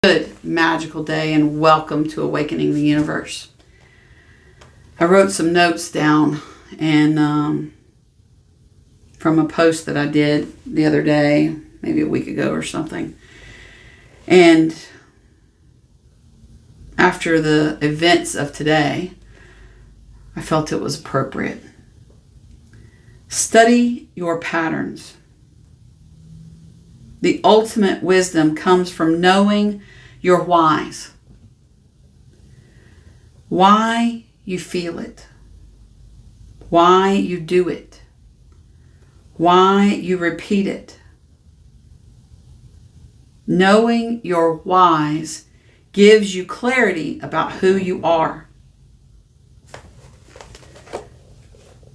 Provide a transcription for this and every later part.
Good, magical day, and welcome to Awakening the Universe. I wrote some notes down and from a post that I did the other day, maybe a week ago or something. And after the events of today, I felt it was appropriate. Study your patterns. The ultimate wisdom comes from knowing your whys. Why you feel it. Why you do it. Why you repeat it. Knowing your whys gives you clarity about who you are.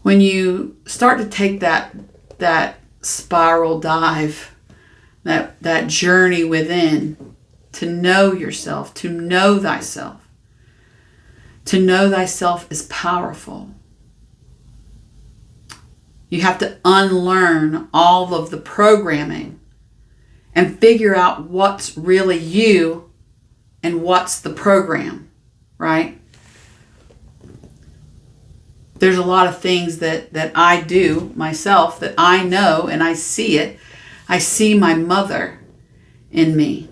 When you start to take that spiral dive, that journey within, to know yourself, to know thyself. To know thyself is powerful. You have to unlearn all of the programming and figure out what's really you and what's the program, right? There's a lot of things that I do myself that I know, and I see it. I see my mother in me.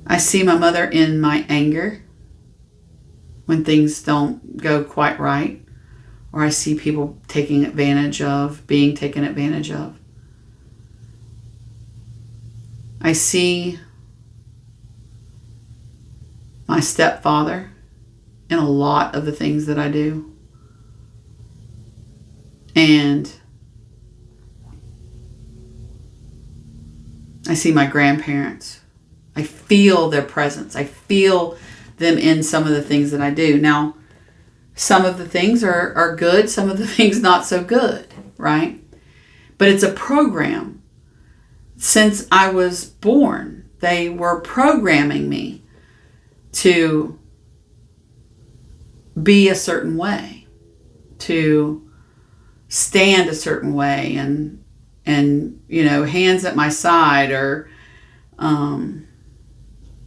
I see my mother in my anger when things don't go quite right, or I see people being taken advantage of. I see my stepfather in a lot of the things that I do. And I see my grandparents. I feel their presence. I feel them in some of the things that I do. Now, some of the things are good, some of the things not so good, right? But it's a program. Since I was born, they were programming me to be a certain way, to stand a certain way, and hands at my side, or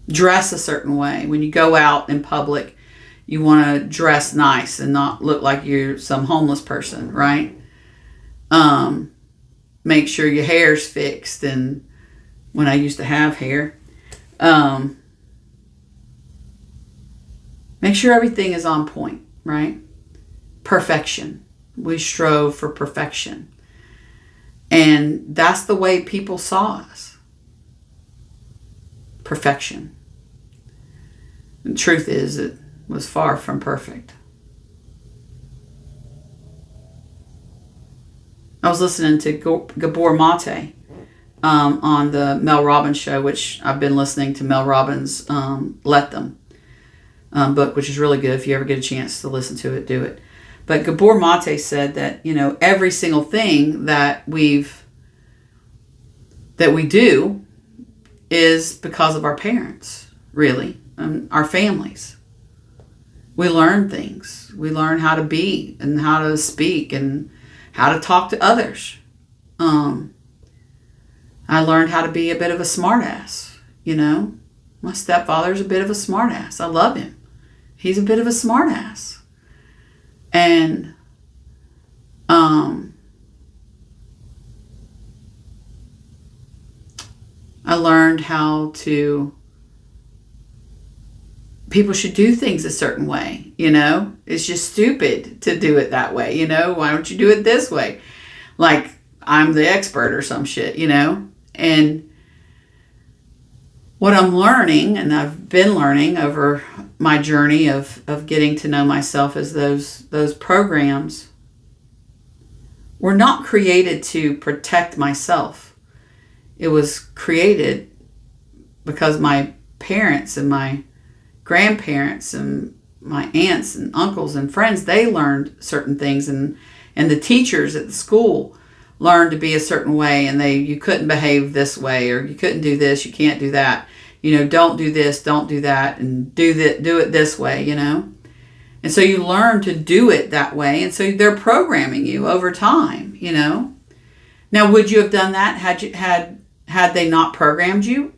dress a certain way. When you go out in public, you want to dress nice and not look like you're some homeless person, right? Make sure your hair's fixed, and when I used to have hair, make sure everything is on point, right? Perfection. We strove for perfection. And that's the way people saw us. Perfection. The truth is, it was far from perfect. I was listening to Gabor Mate on the Mel Robbins show, which I've been listening to Mel Robbins' Let Them book, which is really good. If you ever get a chance to listen to it, do it. But Gabor Mate said that, every single thing that we do is because of our parents, really, and our families. We learn things. We learn how to be and how to speak and how to talk to others. I learned how to be a bit of a smartass, My stepfather's a bit of a smartass. I love him. He's a bit of a smartass. And I learned how people should do things a certain way, It's just stupid to do it that way, Why don't you do it this way? Like I'm the expert or some shit, And what I'm learning, and I've been learning over my journey of getting to know myself, is those programs were not created to protect myself. It was created because my parents and my grandparents and my aunts and uncles and friends, they learned certain things, and the teachers at the school learned to be a certain way, and you couldn't behave this way, or you couldn't do this, you can't do that. Don't do this, don't do that, and do it this way, And so you learn to do it that way, and so they're programming you over time, Now, would you have done that had had they not programmed you,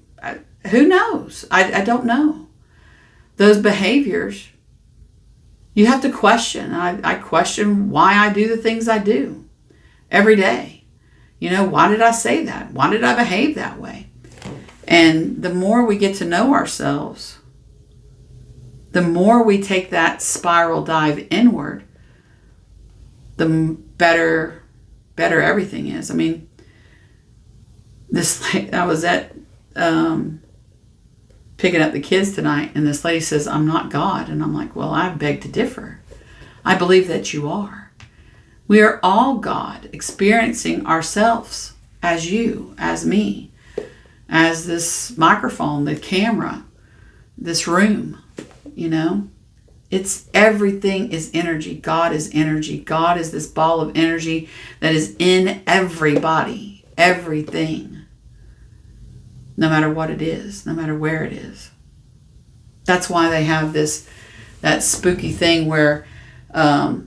who knows? I don't know. Those behaviors, you have to question. I question why I do the things I do every day. Why did I say that? Why did I behave that way? And the more we get to know ourselves, the more we take that spiral dive inward, the better everything is. I mean, I was at picking up the kids tonight, and this lady says, "I'm not God." And I'm like, well, I beg to differ. I believe that you are. We are all God, experiencing ourselves as you, as me, as this microphone, the camera, this room. It's everything is energy. God is energy. God is this ball of energy that is in everybody, everything. No matter what it is, no matter where it is. That's why they have that spooky thing where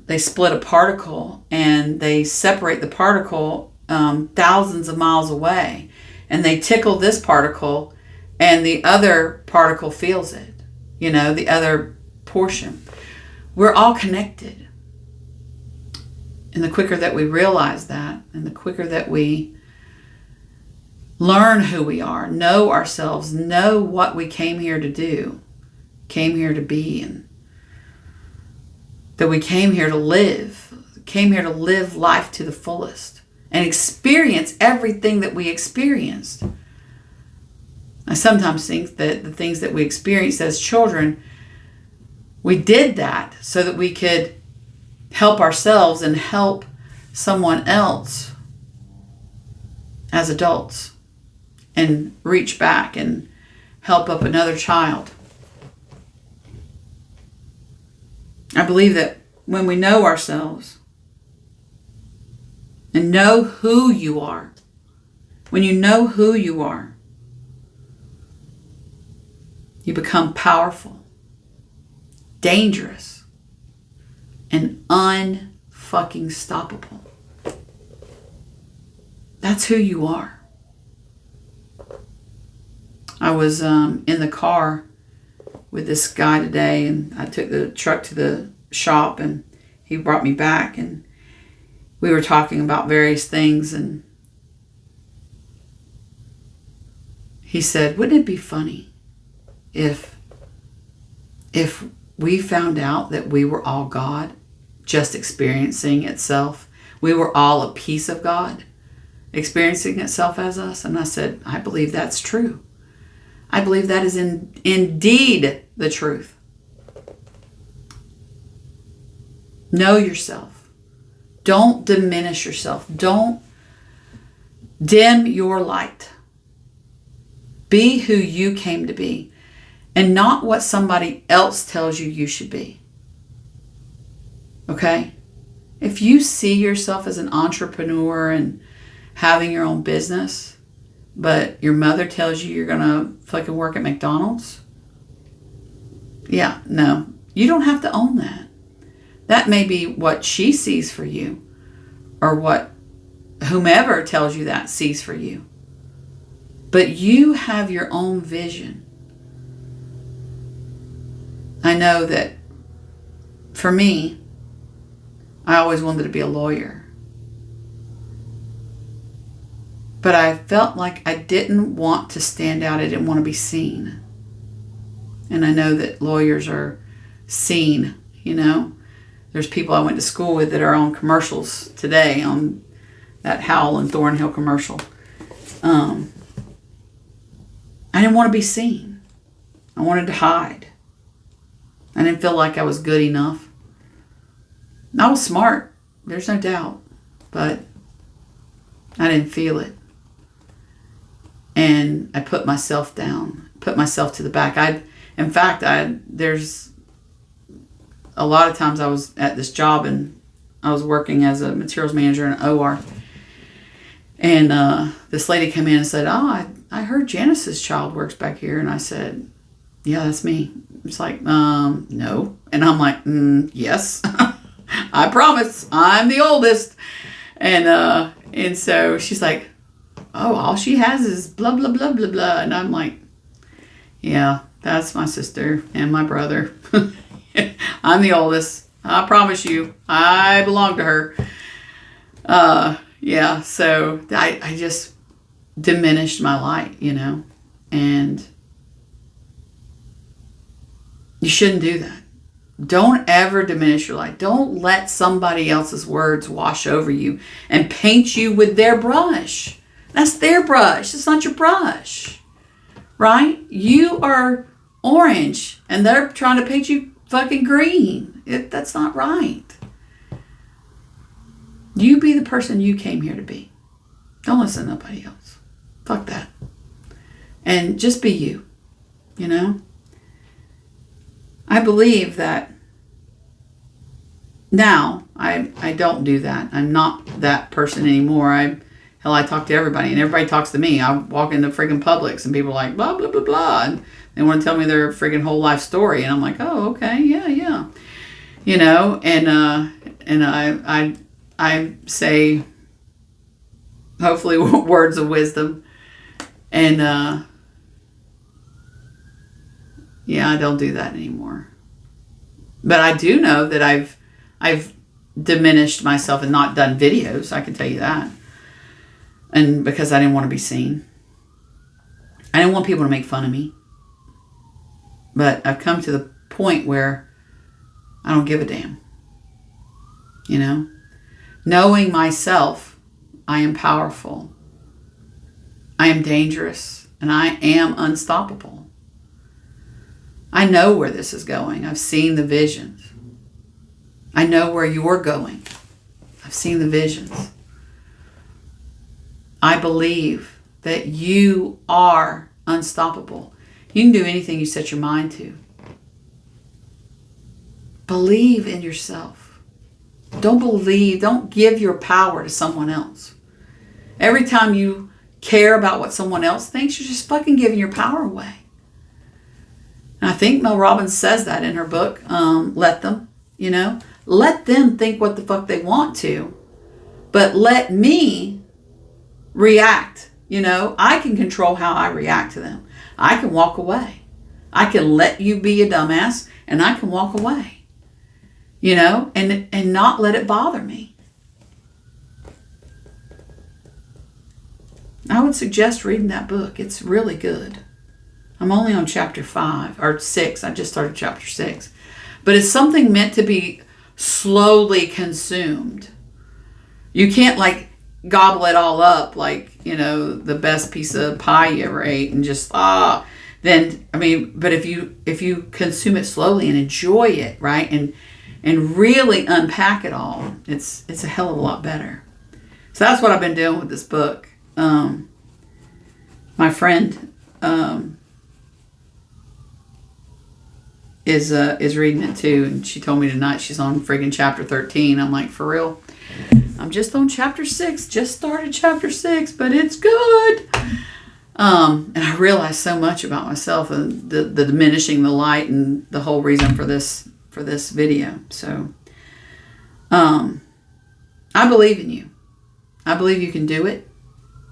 they split a particle and they separate the particle thousands of miles away, and they tickle this particle and the other particle feels it, the other portion. We're all connected. And the quicker that we realize that, and the quicker that we learn who we are, know ourselves, know what we came here to do, came here to be, and that we came here to live life to the fullest and experience everything that we experienced. I sometimes think that the things that we experienced as children, we did that so that we could help ourselves and help someone else as adults, and reach back and help up another child. I believe that when we know ourselves and know who you are, when you know who you are, you become powerful, dangerous, and unfucking stoppable. That's who you are. I was in the car with this guy today, and I took the truck to the shop, and he brought me back, and we were talking about various things, and he said, wouldn't it be funny if we found out that we were all God, just experiencing itself? We were all a piece of God, experiencing itself as us. And I said, I believe that's true. I believe that is indeed the truth. Know yourself. Don't diminish yourself. Don't dim your light. Be who you came to be, and not what somebody else tells you you should be. Okay? If you see yourself as an entrepreneur and having your own business, but your mother tells you you're going to fucking work at McDonald's, yeah, no. You don't have to own that. That may be what she sees for you, or what whomever tells you that sees for you. But you have your own vision. I know that for me, I always wanted to be a lawyer. But I felt like I didn't want to stand out. I didn't want to be seen. And I know that lawyers are seen, There's people I went to school with that are on commercials today, on that Howell and Thornhill commercial. I didn't want to be seen. I wanted to hide. I didn't feel like I was good enough. I was smart, there's no doubt, but I didn't feel it. And I put myself down, put myself to the back. There's a lot of times I was at this job and I was working as a materials manager in an OR. And this lady came in and said, I heard Janice's child works back here. And I said, yeah, that's me. It's like, no. And I'm like, yes, I promise. I'm the oldest. And so she's like, oh, all she has is blah, blah, blah, blah, blah. And I'm like, yeah, that's my sister and my brother. I'm the oldest. I promise you, I belong to her. Yeah, so I just diminished my light, and you shouldn't do that. Don't ever diminish your light. Don't let somebody else's words wash over you and paint you with their brush. That's their brush. It's not your brush, right? You are orange and they're trying to paint you fucking green. That's not right. You be the person you came here to be. Don't listen to nobody else. Fuck that. And just be you, I believe that now I don't do that. I'm not that person anymore. I talk to everybody and everybody talks to me. I walk into freaking Publix and people are like, blah, blah, blah, blah. And they want to tell me their freaking whole life story. And I'm like, oh, okay, yeah. And I say, hopefully, words of wisdom. And, I don't do that anymore. But I do know that I've diminished myself and not done videos. I can tell you that. And because I didn't want to be seen. I didn't want people to make fun of me. But I've come to the point where I don't give a damn. Knowing myself, I am powerful. I am dangerous. And I am unstoppable. I know where this is going. I've seen the visions. I know where you're going. I've seen the visions. I believe that you are unstoppable. You can do anything you set your mind to. Believe in yourself. Don't give your power to someone else. Every time you care about what someone else thinks, you're just fucking giving your power away. And I think Mel Robbins says that in her book, Let Them, Let them think what the fuck they want to, but let me react. I can control how I react to them. I can walk away. I can let you be a dumbass and I can walk away, and not let it bother me. I would suggest reading that book. It's really good. I'm only on chapter 5 or 6. I just started chapter 6. But it's something meant to be slowly consumed. You can't gobble it all up like, the best piece of pie you ever ate and just, but if you consume it slowly and enjoy it, right? And really unpack it all, it's a hell of a lot better. So that's what I've been doing with this book. My friend, is reading it too, and she told me tonight she's on friggin' chapter 13. I'm like, for real? I'm just on chapter 6. Just started chapter 6, but it's good. And I realized so much about myself and the diminishing the light and the whole reason for this video. So, I believe in you. I believe you can do it.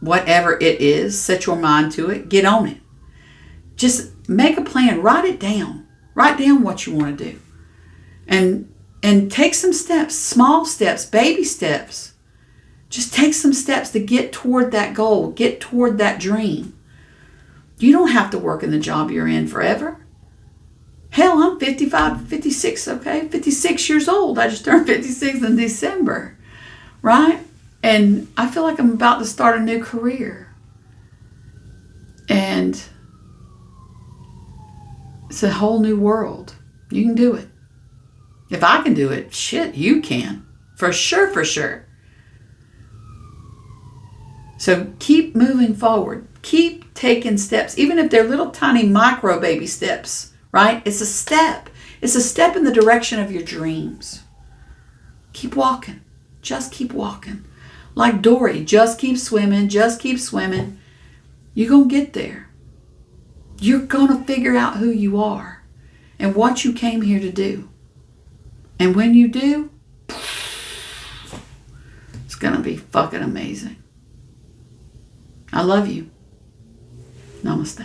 Whatever it is, set your mind to it. Get on it. Just make a plan. Write it down. Write down what you want to do. And take some steps, small steps, baby steps. Just take some steps to get toward that goal, get toward that dream. You don't have to work in the job you're in forever. Hell, I'm 55, 56, okay? 56 years old. I just turned 56 in December, right? And I feel like I'm about to start a new career. And it's a whole new world. You can do it. If I can do it, shit, you can. For sure. So keep moving forward. Keep taking steps, even if they're little tiny micro baby steps, right? It's a step. It's a step in the direction of your dreams. Keep walking. Just keep walking. Like Dory, just keep swimming. Just keep swimming. You're going to get there. You're going to figure out who you are and what you came here to do. And when you do, it's going to be fucking amazing. I love you. Namaste.